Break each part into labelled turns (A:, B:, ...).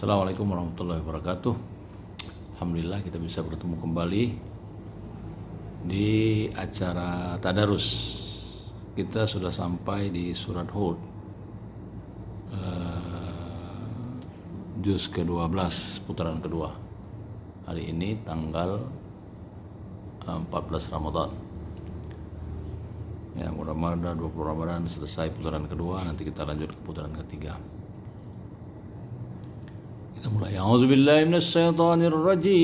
A: Assalamualaikum warahmatullahi wabarakatuh. Alhamdulillah kita bisa bertemu kembali di acara Tadarus. Kita sudah sampai di surat Hud, juz ke-12, putaran kedua. Hari ini tanggal 14 Ramadan. Ya, mudah-mudahan 20 Ramadan selesai putaran kedua, nanti kita lanjut ke putaran ketiga. Kita mulai. A'udzubillahi minasyaitonir rajim.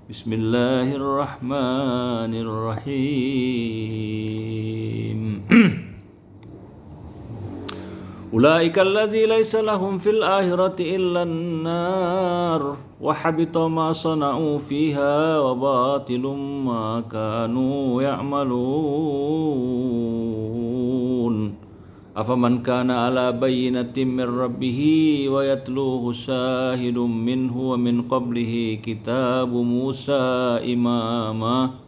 A: Bismillahirrahmanirrahim. Ulaika allazi laysa lahum fil akhirati illa an-nar wa habita ma sana'u fiha wa batilum ma kanu ya'malun. Afaman kana ala bayyinatin min rabbih wa yatluhu shahidun minhu wa min qablihi kitabu Musa imama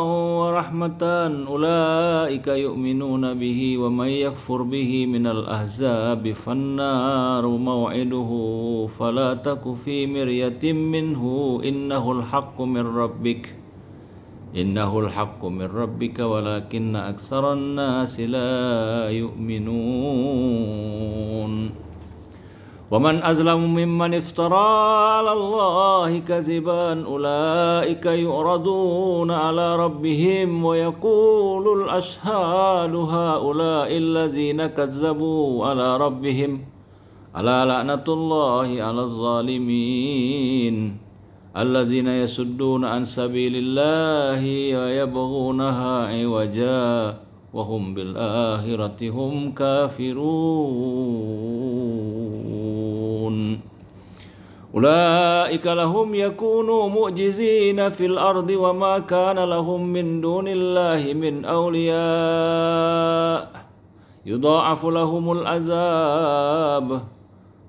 A: wa rahmatan ulaika yu'minuna bihi wa may yakfur bihi minal ahzabi fannaru maw'iduhu fala taku fi miryatin minhu innahul haqqu min rabbika walakinna aktsaran nasi la yu'minun. ومن أظلم ممن افترى على الله كذبا أولئك يعرضون على ربهم ويقول الأشهاد هؤلاء الذين كذبوا على ربهم ألا لعنة الله على الظالمين الذين يصدون عن سبيل الله ويبغونها عوجا وهم بالآخرة هم كافرون. أولئك لهم يكونوا معجزين في الأرض وما كان لهم من دون الله من أولياء يضاعف لهم العذاب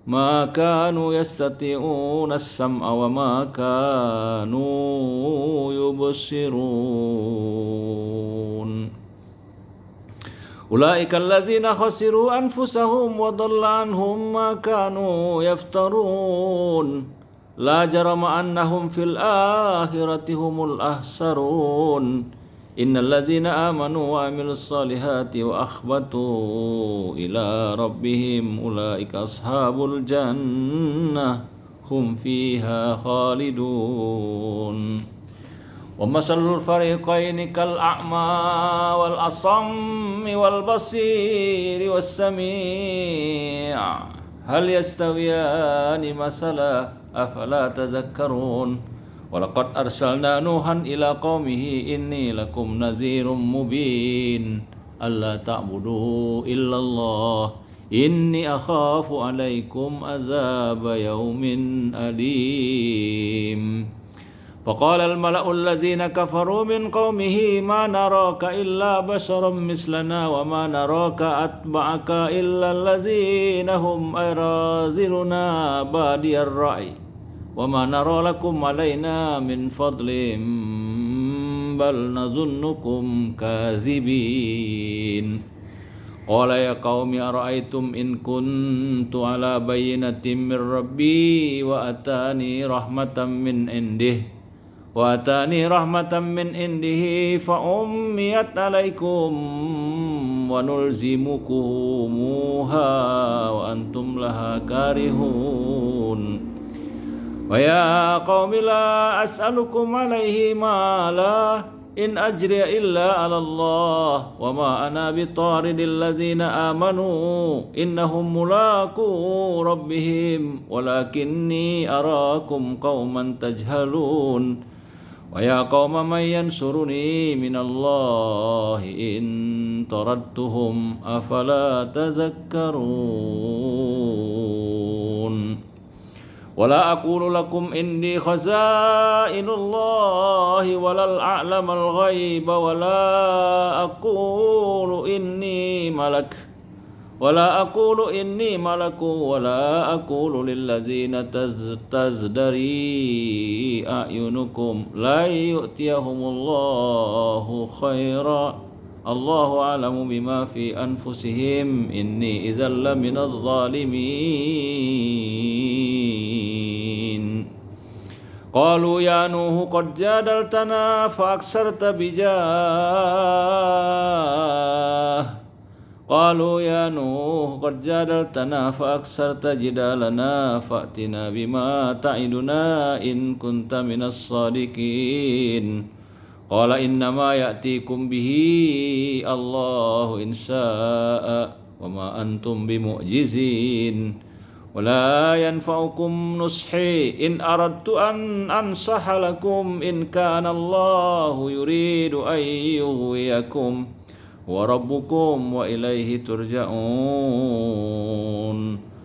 A: ما كانوا يستطيعون السمع وما كانوا يبصرون. أولئك الذين خسروا أنفسهم وضل عنهم ما كانوا يفترون لا جرم أنهم في الآخرة هم الأخسرون إن الذين آمنوا وعملوا الصالحات وأخبتوا إلى ربهم أولئك أصحاب الجنة هم فيها خالدون. ومثل الفريقين كالأعمى والأصم والبصير والسميع هل يستويان مثلا أفلا تذكرون. ولقد أرسلنا نوحا إلى قومه إني لكم نذير مبين ألا تعبدوا إلا الله إني أخاف عليكم عذاب يوم أليم. فقال الملأ الذين كفروا من قومه ما نراك إلا بشرا مثلنا وما نراك أتبعك إلا الذين هم أراذلنا بادي الرأي وما نرى لكم علينا من فضل بل نظنكم كاذبين. قال يا قوم أرأيتم إن كنت على بينة من ربي وأتاني رحمة من عنده فأميت عليكم ونلزمكموها وأنتم لها كارهون. ويا قوم لا أسألكم عليه مالا إن أجري إلا على الله وما أنا بطارد الذين آمنوا إنهم ملاقو ربهم ولكني أراكم قوما تجهلون. ويا قوم من ينصرني من الله إن طردتهم أفلا تذكرون. ولا أقول لكم إني خزائن الله ولا أعلم الغيب ولا أقول إني ملك ولا أقول للذين تزدري أعينكم لا يؤتيهم الله خيرا Allahu a'lamu bima fi anfusihim inni idzal laminaz zalimin. Qalu ya Nuh qad jadaltana fa aksarta Qalu ya Nuh qad jadaltana fa aksarta jidalana fa'tina bima ta'iduna in kunta minas sadiqin. Qala innama ya'tikum bihi Allahu in syaa wa ma antum bimu'jizin. Wala yanfa'ukum nushi in aradtu an ansaha lakum in kana Allahu yuridu an yughwiyakum wa rabbukum wa ilaihi turja'un.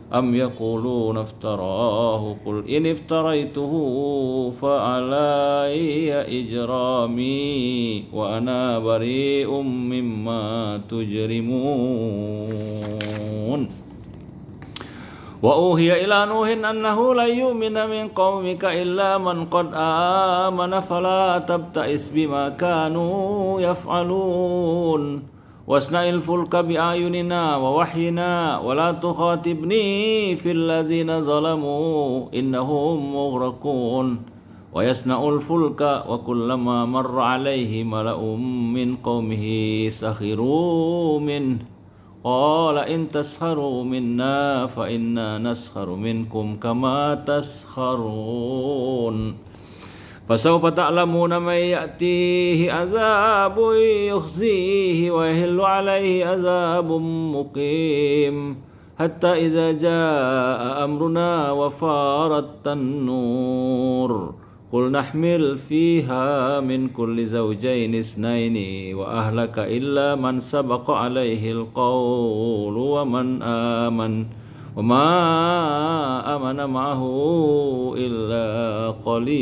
A: Am yaquluna iftarahu qul in iftaraituhu fa alayya ijrami wa ana bari'um mimma tujrimun. Wa uhiya ila Nuhin annahu la yu'mina min qaumika illa man qad amana fala tabta'is bima kanu yaf'alun. Wasna'il fulka bi'ayunina wa wahyina wa la tukhatibni fil ladzina zalamu innahum mughraqun. Wa yasna'ul fulka wa kullama marra alayhi mala'um min qaumihi sakhiru min qala in taskharu minna fa inna naskharu minkum kama taskharun. Fasawfa ta'lamuna man ya'tihi azabun yukhzihi wa yahillu alayhi azabun muqim hatta idza jaa amruna wa farat tan-nur qul nahmil fiha min kulli zawjayn isnaini wa ahlaka illa man sabaqa alayhi al-qawlu wa man وما آمن معه إلا قليل.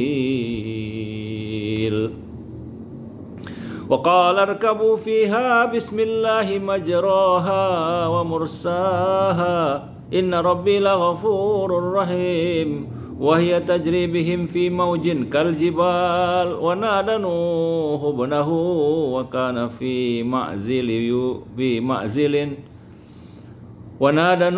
A: وقال اركبوا فيها بسم الله مجراها ومرساها إن ربي لغفور رحيم. وهي تجري بهم في موج كالجبال ونادى نوح ابنه وكان في معزل ونادى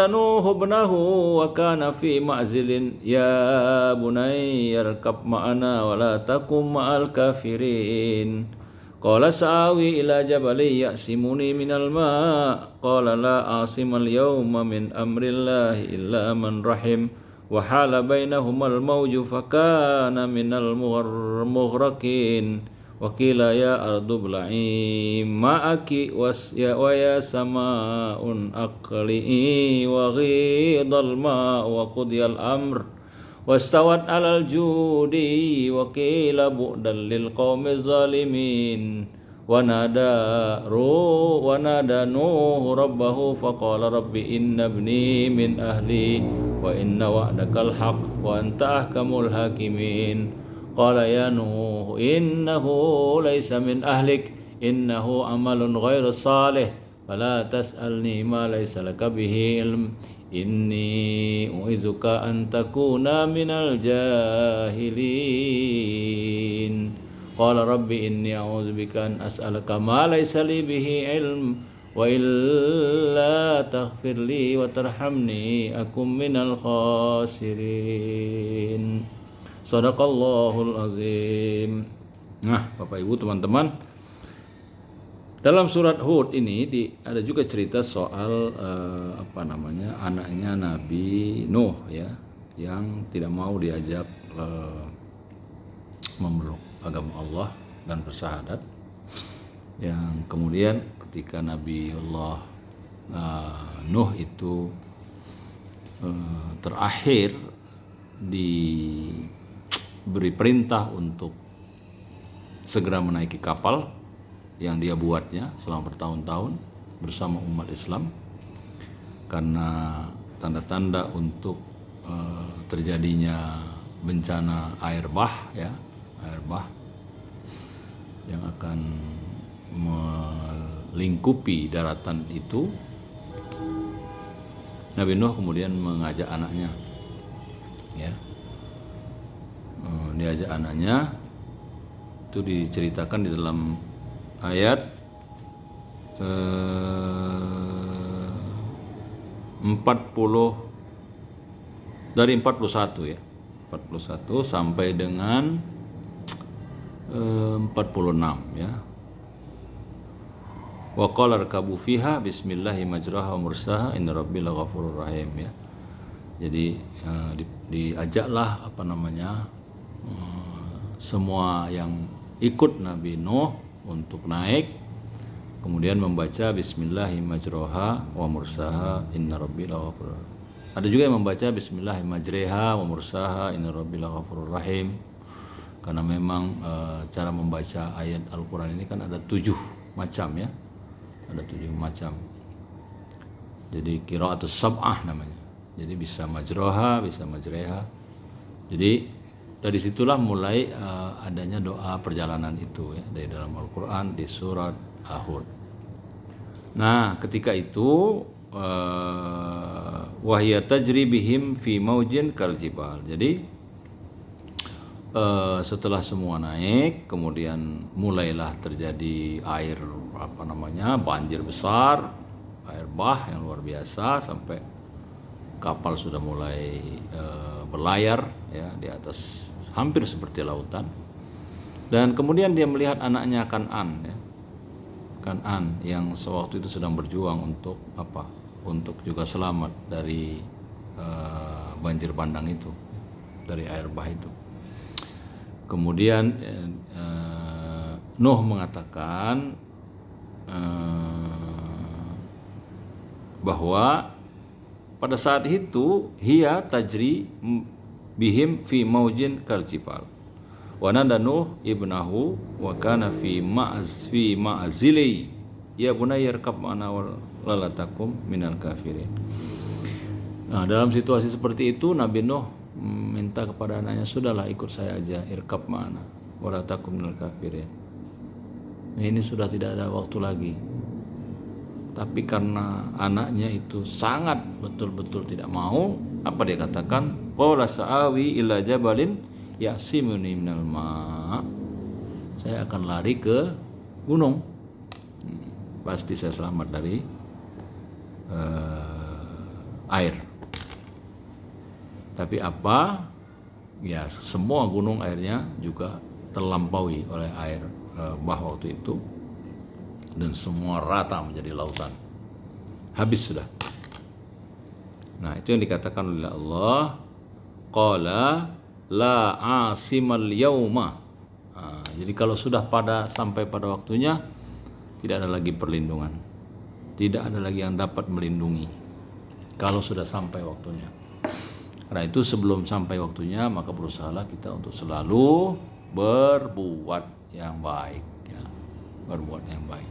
A: نوح ابنه وكان في معزل يا بني اركب معنا ولا تكن مع الكافرين. قال سآوي إلى جبل يعصمني من الماء قال لا عاصم اليوم من أمر الله إلا من رحم وحال بينهما الموج فكان من المغرقين. وقيل يا أرض ابلعي ماءك ويا سماء أقلعي وغيض الماء وقضي الأمر واستوت على الجود وقيل بعدا للقوم الظالمين. ونادى نوح ربه فقال رب إن ابني من أهلي وإن وعدك الحق وأنت أحكم الحاكمين. قال يا نوح إنه ليس من أهلك إنه عمل غير صالح فلا تسألني ما ليس لك به علم إني أعيذك أن تكون من الجاهلين. قال رب إني أعوذ بك أن أسألك ما ليس لي به علم وإلا تغفر لي وترحمني أكن من الخاسرين. Sadaqallahul azim. Nah, Bapak Ibu teman-teman, dalam surat Hud ini ada juga cerita soal anaknya Nabi Nuh ya, yang tidak mau diajak memeluk agama Allah dan bersyahadat. Yang kemudian ketika Nabi Allah Nuh itu terakhir diberi perintah untuk segera menaiki kapal yang dia buatnya selama bertahun-tahun bersama umat Islam, karena tanda-tanda untuk terjadinya bencana air bah yang akan melingkupi daratan itu. Nabi Nuh kemudian mengajak anaknya diajak anaknya Itu diceritakan di dalam ayat 40 dari 41 ya. 41 sampai dengan 46 ya. Wa qala rakabu fiha bismillahi majraha wa mursaha inna rabbil ghafurur rahim ya. Jadi diajaklah semua yang ikut Nabi Nuh untuk naik, kemudian membaca bismillahi majraha wa mursaha inna rabbil ghafurur. Ada juga yang membaca bismillahi majreha wa mursaha inna rabbil ghafurur rahim. Karena memang cara membaca ayat Al-Quran ini kan ada 7 macam ya. Ada 7 macam. Jadi qiraatus sab'ah namanya. Jadi bisa majroha, bisa majreha. Jadi dari situlah mulai adanya doa perjalanan itu ya, dari dalam Al-Quran di surat Hud. Nah, ketika itu wahya tajri bihim fi maujin kal jibal. Jadi setelah semua naik, kemudian mulailah terjadi air banjir besar, air bah yang luar biasa sampai kapal sudah mulai berlayar ya di atas hampir seperti lautan. Dan kemudian dia melihat anaknya Kan'an ya. Kan'an yang sewaktu itu sedang berjuang untuk untuk juga selamat dari banjir bandang itu, dari air bah itu. Kemudian Nuh mengatakan bahwa pada saat itu hiya tajri bihim fi maujin kal jibal. Wa nada Nuh ibnahu wa kana fi ma'zili ya bunayya irkab ma'ana wa la takum minal kafirin. Nah, dalam situasi seperti itu Nabi Nuh minta kepada anaknya, sudahlah ikut saya aja, irkab ma'ana wa la takum minal kafirin. Nah, ini sudah tidak ada waktu lagi. Tapi karena anaknya itu sangat betul-betul tidak mau, apa dia katakan? Qala sa'awi ila jabalin ya'simuni minal ma'. Saya akan lari ke gunung. Pasti saya selamat dari air. Tapi apa? Ya, semua gunung airnya juga terlampaui oleh air bah waktu itu. Dan semua rata menjadi lautan. Habis sudah. Nah, itu yang dikatakan oleh Allah, qala la asimal yauma. Nah, jadi kalau sudah sampai pada waktunya, tidak ada lagi perlindungan. Tidak ada lagi yang dapat melindungi kalau sudah sampai waktunya. Karena itu sebelum sampai waktunya, maka berusahalah kita untuk selalu berbuat yang baik ya. Berbuat yang baik.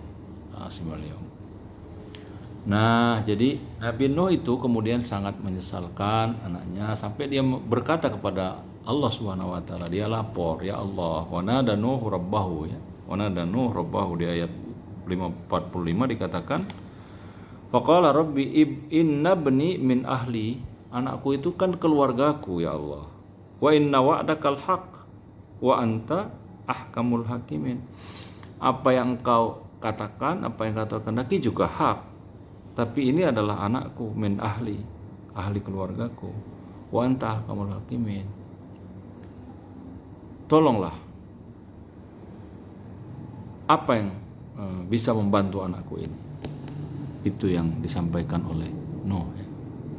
A: Nah, jadi Nabi Nuh itu kemudian sangat menyesalkan anaknya sampai dia berkata kepada Allah Subhanahu wa taala, dia lapor, ya Allah, wa nada Nuh rabbahu ya. Wa nada Nuh rabbahu di ayat 45 dikatakan, faqala rabbi inna bni min ahli, anakku itu kan keluargaku ya Allah. Wa inna wa'dakal haq wa anta ahkamul hakimin. Apa yang engkau katakan, apa yang kau kehendaki juga hak. Tapi ini adalah anakku min ahli keluargaku. Wa anta ahkamul hakimin. Tolonglah. Apa yang bisa membantu anakku ini? Itu yang disampaikan oleh Nuh ya,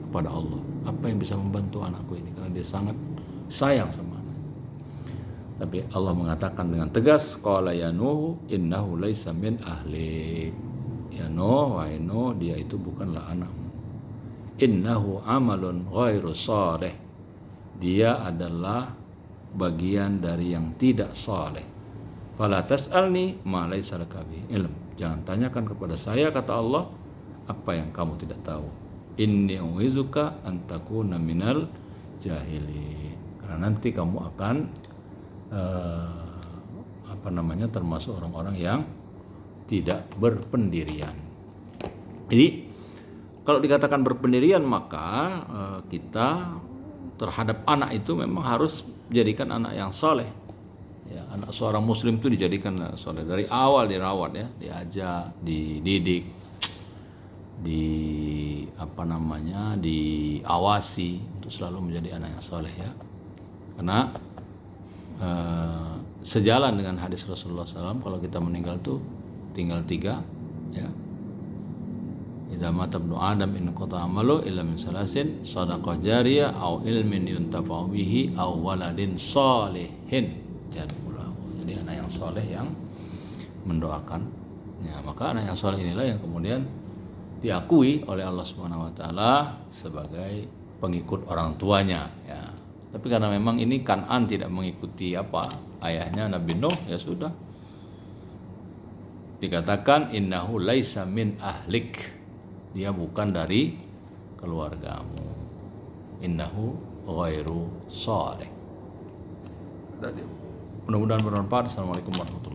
A: kepada Allah. Apa yang bisa membantu anakku ini? Karena dia sangat sayang sama anaknya. Tapi Allah mengatakan dengan tegas, qala ya Nuh innahu laisa min ahli. Ya Nuh, wahai Nuh, dia itu bukanlah anakmu. Innahu amalun ghairu saleh. Dia adalah bagian dari yang tidak saleh. Fala tas'alni ma laisa laka bihi ilm. Jangan tanyakan kepada saya, kata Allah, apa yang kamu tidak tahu. Inni u'izuka an takuna minal jahilin. Karena nanti kamu akan termasuk orang-orang yang tidak berpendirian. Jadi kalau dikatakan berpendirian, maka kita terhadap anak itu memang harus menjadikan anak yang saleh. Ya, anak seorang muslim itu dijadikan anak soleh dari awal, dirawat ya, diajak, dididik, diawasi untuk selalu menjadi anak yang soleh ya. Karena sejalan dengan hadis Rasulullah SAW, kalau kita meninggal tuh tinggal 3 ya. Idza mata ibnu Adam in qata amalu illa min salasin shadaqah jariyah au ilmin yuntafa'u bihi au waladin sholihin yad'ulahu. Jadi anak yang soleh yang mendoakan. Ya, maka anak yang soleh inilah yang kemudian diakui oleh Allah Subhanahu wa taala sebagai pengikut orang tuanya ya. Tapi karena memang ini Kan'an tidak mengikuti ayahnya Nabi Nuh, ya sudah. Dikatakan innahu laisa min ahlik. Dia bukan dari keluargamu. Innahu ghairu shalih. Mudah-mudahan bermanfaat. Assalamualaikum warahmatullahi wabarakatuh.